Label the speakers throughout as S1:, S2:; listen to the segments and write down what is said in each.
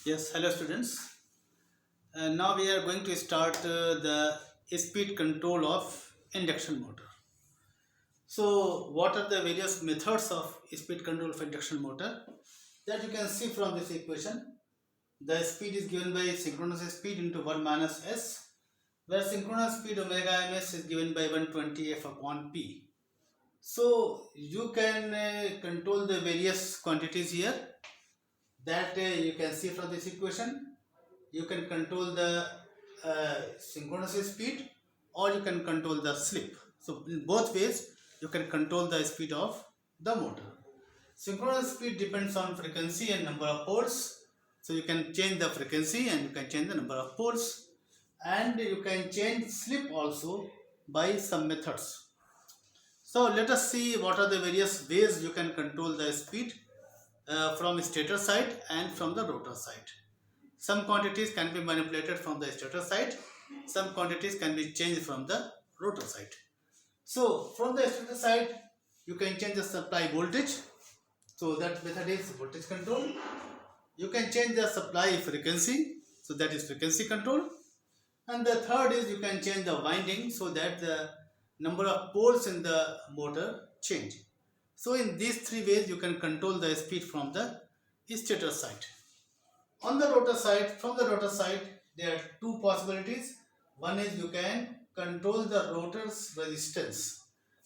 S1: Yes, hello students. Now we are going to start the speed control of induction motor. So, what are the various methods of speed control of induction motor? That you can see from this equation. The speed is given by synchronous speed into 1 minus s, where synchronous speed omega ms is given by 120 f upon p. So, you can control the various quantities here that you can see from this equation. You can control the synchronous speed or you can control the slip. So in both ways you can control the speed of the motor. Synchronous speed depends on frequency and number of poles. So you can change the frequency and you can change the number of poles, and you can change slip also by some methods. So let us see what are the various ways you can control the speed from stator side and from the rotor side. Some quantities can be manipulated from the stator side, some quantities can be changed from the rotor side. So from the stator side, you can change the supply voltage. So that method is voltage control. You can change the supply frequency. So that is frequency control. And the third is you can change the winding so that the number of poles in the motor change. So in these three ways you can control the speed from the stator side. On the rotor side, from the rotor side, there are two possibilities. One is you can control the rotor's resistance,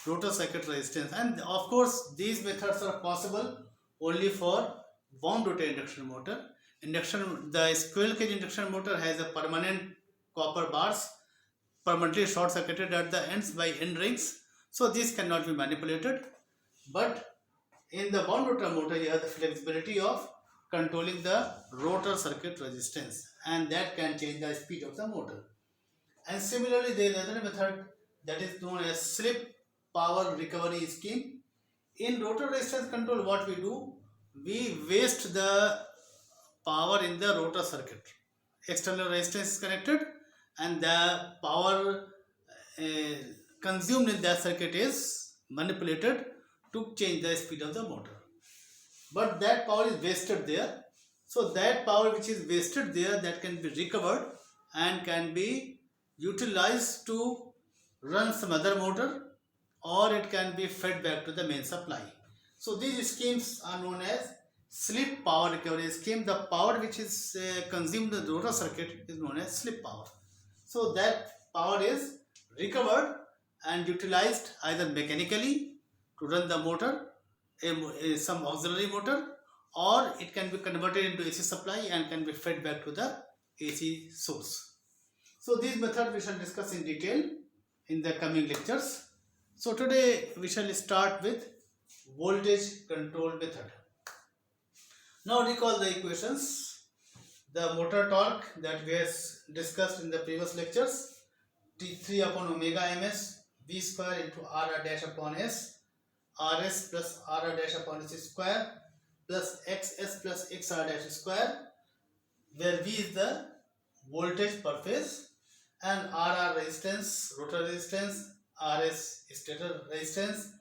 S1: rotor circuit resistance, and of course these methods are possible only for wound rotor induction motor. The squirrel cage induction motor has a permanent copper bars permanently short circuited at the ends by end rings, so these cannot be manipulated. But in the wound rotor motor, you have the flexibility of controlling the rotor circuit resistance, and that can change the speed of the motor. And similarly, there is another method that is known as slip power recovery scheme. In rotor resistance control, what we do, we waste the power in the rotor circuit. External resistance is connected, and the power uh, consumed in that circuit is manipulated to change the speed of the motor. But that power is wasted there. So that power which is wasted there, that can be recovered and can be utilized to run some other motor, or it can be fed back to the main supply. So these schemes are known as slip power recovery scheme. The power which is consumed in the rotor circuit is known as slip power. So that power is recovered and utilized either mechanically to run the motor, some auxiliary motor, or it can be converted into AC supply and can be fed back to the AC source. So these methods we shall discuss in detail in the coming lectures. So today we shall start with voltage control method. Now recall the equations. The motor torque that we have discussed in the previous lectures, T3 upon omega ms, V square into R dash upon S, Rs plus R dash upon S square plus Xs plus Xr dash square, where V is the voltage per phase and Rr resistance, rotor resistance, Rs stator resistance,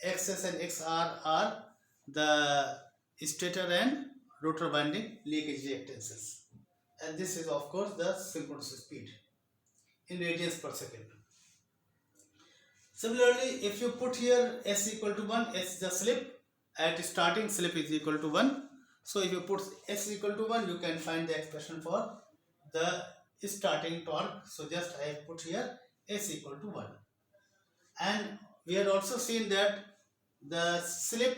S1: Xs and Xr are the stator and rotor winding leakage reactances. And this is of course the synchronous speed in radians per second. Similarly, if you put here S equal to 1, S is the slip. At starting, slip is equal to 1. So if you put S equal to 1, you can find the expression for the starting torque. So just I have put here S equal to 1. And we had also seen that the slip,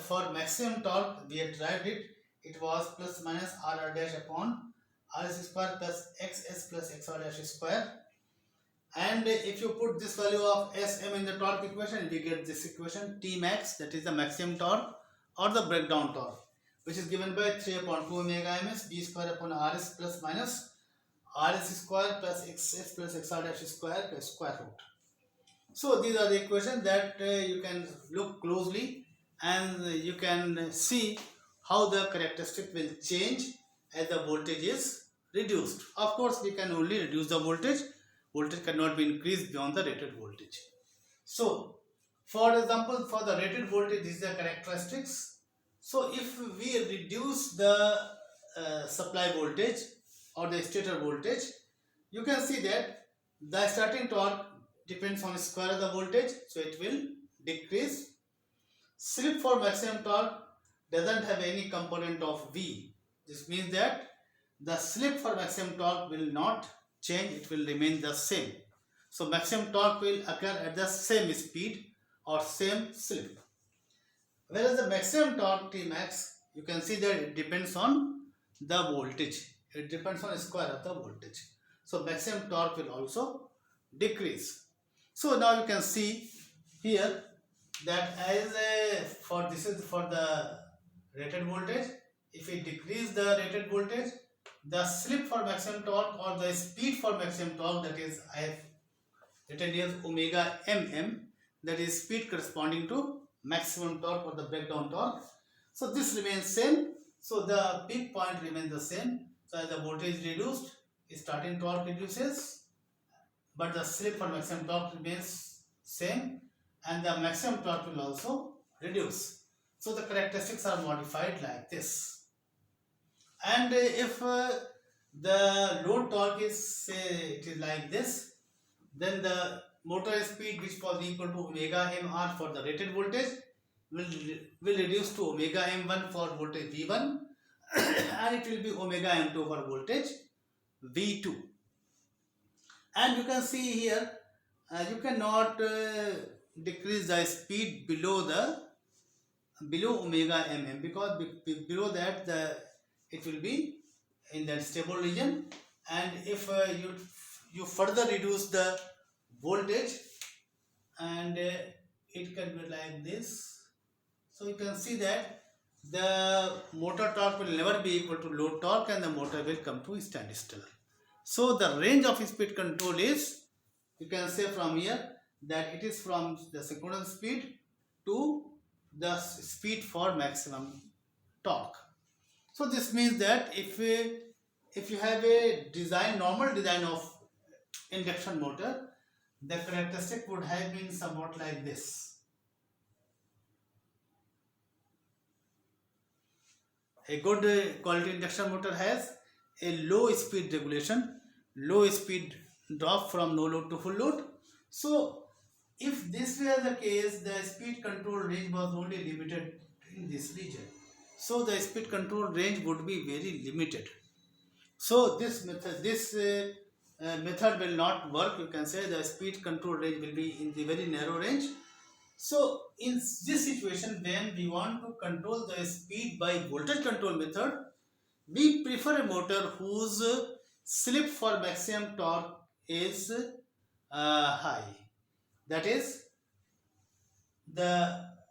S1: for maximum torque, we had derived it. It was plus minus R dash upon Rs square plus Xs plus Xr dash square. And if you put this value of Sm in the torque equation, we get this equation T max, that is the maximum torque or the breakdown torque, which is given by 3 upon 2 omega ms B square upon Rs plus minus Rs square plus Xs plus Xr dash square plus square root. So these are the equations that you can look closely and you can see how the characteristic will change as the voltage is reduced. Of course, we can only reduce the voltage. Voltage cannot be increased beyond the rated voltage. So, for example, for the rated voltage, these are characteristics. So, if we reduce the supply voltage or the stator voltage, you can see that the starting torque depends on square of the voltage, so it will decrease. Slip for maximum torque doesn't have any component of V. This means that the slip for maximum torque will not change, it will remain the same. So maximum torque will occur at the same speed or same slip. Whereas the maximum torque Tmax, you can see that it depends on the voltage. It depends on the square of the voltage. So maximum torque will also decrease. So now you can see here that as a, for this is for the rated voltage. If we decrease the rated voltage, the slip for maximum torque or the speed for maximum torque, that is I have written here omega mm, that is speed corresponding to maximum torque or the breakdown torque. So this remains same. So the peak point remains the same. So as the voltage reduced, starting torque reduces, but the slip for maximum torque remains same, and the maximum torque will also reduce. So the characteristics are modified like this. And if the load torque is, say, it is like this, then the motor speed, which was equal to omega mr for the rated voltage, will reduce to omega m1 for voltage V1 and it will be omega m2 for voltage V2. And you can see here, you cannot decrease the speed below omega mm, because below that it will be in that stable region, and if you further reduce the voltage, and it can be like this. So you can see that the motor torque will never be equal to load torque and the motor will come to standstill. So the range of speed control is, you can say from here, that it is from the synchronous speed to the speed for maximum torque. So this means that if you have a normal design of induction motor, the characteristic would have been somewhat like this. A good quality induction motor has a low speed regulation, low speed drop from no load to full load. So if this were the case, the speed control range was only limited in this region. So the speed control range would be very limited. So this method will not work. You can say the speed control range will be in the very narrow range. So in this situation, when we want to control the speed by voltage control method, we prefer a motor whose slip for maximum torque is high. That is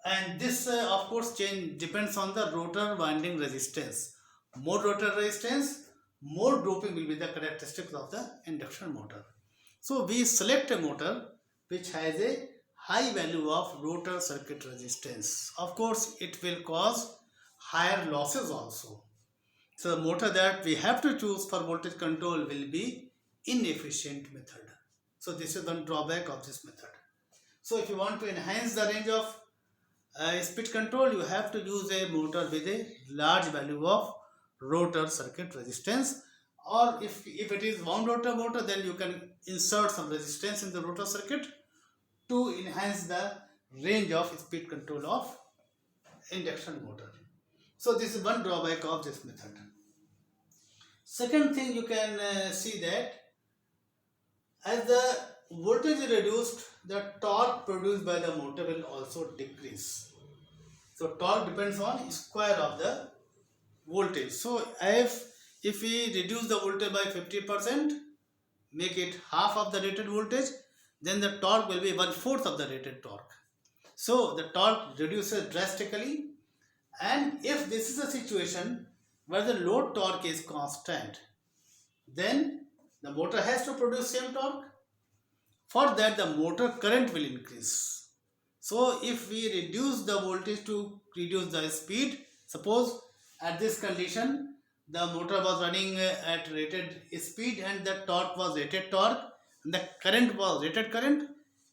S1: and this of course change depends on the rotor winding resistance. More rotor resistance, more doping will be the characteristics of the induction motor. So we select a motor which has a high value of rotor circuit resistance. Of course it will cause higher losses also. So the motor that we have to choose for voltage control will be inefficient method. So this is one drawback of this method. So if you want to enhance the range of speed control, you have to use a motor with a large value of rotor circuit resistance, or if it is wound rotor motor, then you can insert some resistance in the rotor circuit to enhance the range of speed control of induction motor. So this is one drawback of this method. Second thing, you can see that as the voltage is reduced, the torque produced by the motor will also decrease. So torque depends on square of the voltage. So if we reduce the voltage by 50%, make it half of the rated voltage, then the torque will be 1/4 of the rated torque. So the torque reduces drastically, and if this is a situation where the load torque is constant, then the motor has to produce same torque. For that, the motor current will increase. So if we reduce the voltage to reduce the speed, suppose at this condition the motor was running at rated speed and the torque was rated torque and the current was rated current.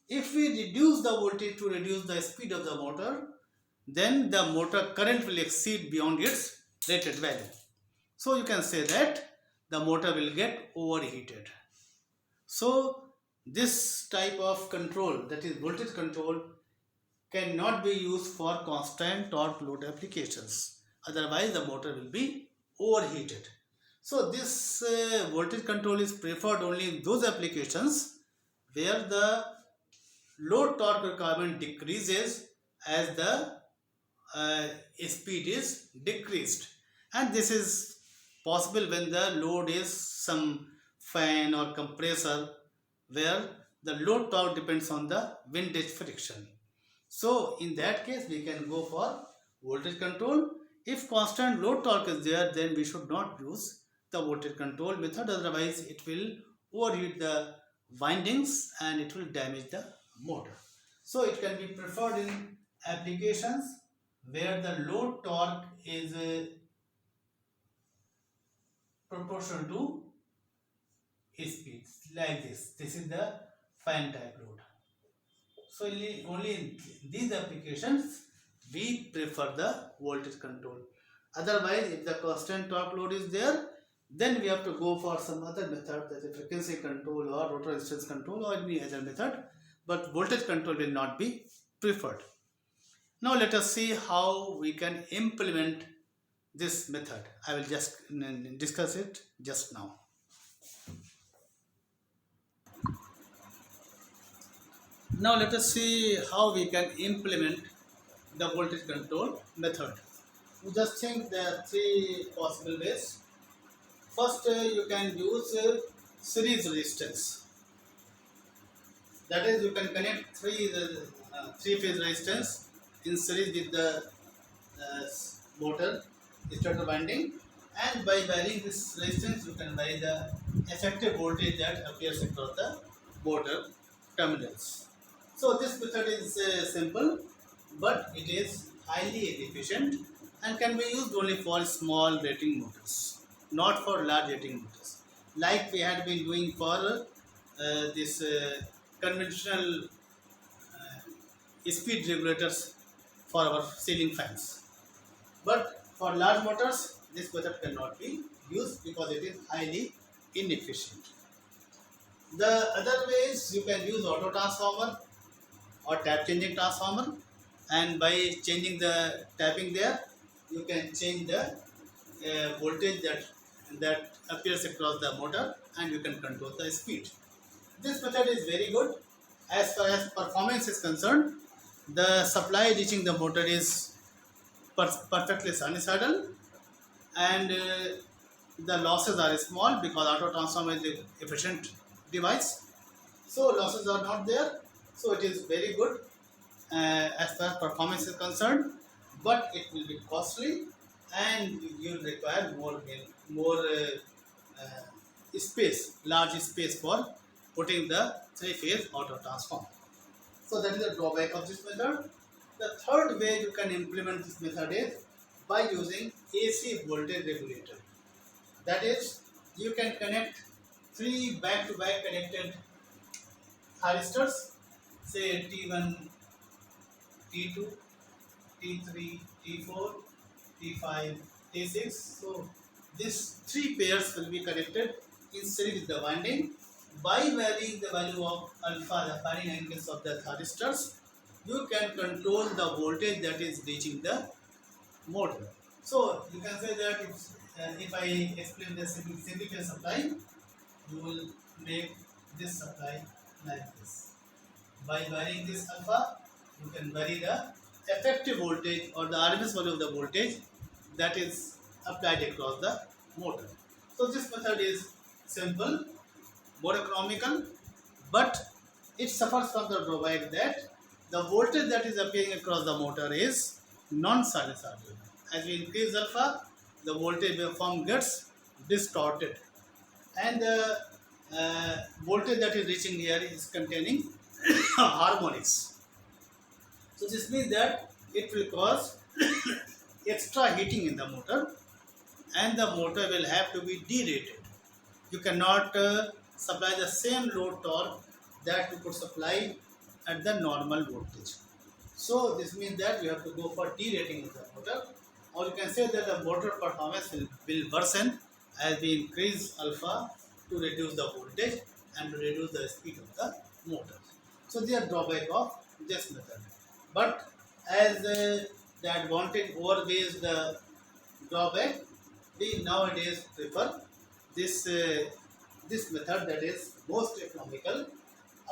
S1: If we reduce the voltage to reduce the speed of the motor, then the motor current will exceed beyond its rated value. So you can say that the motor will get overheated. So this type of control, that is voltage control, cannot be used for constant torque load applications. Otherwise the motor will be overheated. So this voltage control is preferred only in those applications where the load torque requirement decreases as the speed is decreased, and this is possible when the load is some fan or compressor where the load torque depends on the windage friction. So in that case we can go for voltage control. If constant load torque is there, then we should not use the voltage control method, otherwise it will overheat the windings and it will damage the motor. So it can be preferred in applications where the load torque is proportional to speed, like this. This is the fan type load. So only in these applications we prefer the voltage control. Otherwise, if the constant torque load is there, then we have to go for some other method, that is frequency control or rotor resistance control or any other method, but voltage control will not be preferred. Now let us see how we can implement this method. I will just discuss it just now. Now let us see how we can implement the voltage control method. You just think there are three possible ways. First, you can use series resistance. That is, you can connect three-phase resistance in series with the motor starter winding, and by varying this resistance you can vary the effective voltage that appears across the motor terminals. So this method is simple, but it is highly inefficient and can be used only for small rating motors, not for large rating motors, like we had been doing for this conventional speed regulators for our ceiling fans. But for large motors, this method cannot be used because it is highly inefficient. The other way is you can use auto transformer or tap changing transformer, and by changing the tapping there, you can change the voltage that appears across the motor, and you can control the speed. This method is very good. As far as performance is concerned, the supply reaching the motor is perfectly sinusoidal, and the losses are small because auto transformer is an efficient device. So losses are not there. So it is very good as far as performance is concerned, but it will be costly and you will require more space, large space for putting the three-phase auto transformer. So that is the drawback of this method. The third way you can implement this method is by using AC voltage regulator. That is, you can connect three back-to-back connected thyristors, say T1, T2, T3, T4, T5, T6. So these three pairs will be connected in series with the winding. By varying the value of alpha, the firing angles of the thyristors, you can control the voltage that is reaching the motor. So you can say that if I explain the single phase supply, you will make this supply like this. By varying this alpha, you can vary the effective voltage or the RMS value of the voltage that is applied across the motor. So this method is simple, more economical, but it suffers from the drawback that the voltage that is appearing across the motor is non-sinusoidal. As we increase alpha, the voltage waveform gets distorted, and the voltage that is reaching here is containing harmonics. So this means that it will cause extra heating in the motor, and the motor will have to be derated. You cannot supply the same load torque that you could supply at the normal voltage. So this means that we have to go for derating of the motor. or you can say that the motor performance will worsen as we increase alpha to reduce the voltage and to reduce the speed of the motor. So they are drawback of this method. But as the advantage outweighs the drawback, we nowadays prefer this this method that is most economical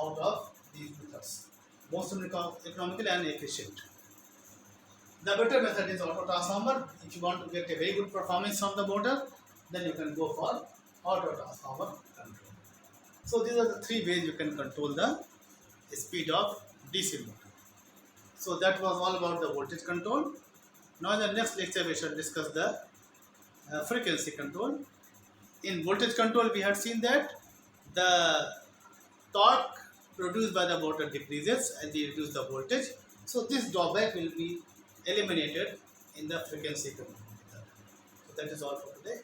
S1: out of these methods, most economical and efficient. The better method is auto transformer. If you want to get a very good performance from the motor, then you can go for auto transformer control. So these are the three ways you can control the speed of DC motor. So that was all about the voltage control. Now in the next lecture we shall discuss the frequency control. In voltage control we had seen that the torque produced by the motor decreases as we reduce the voltage. So this drawback will be eliminated in the frequency control method. So that is all for today.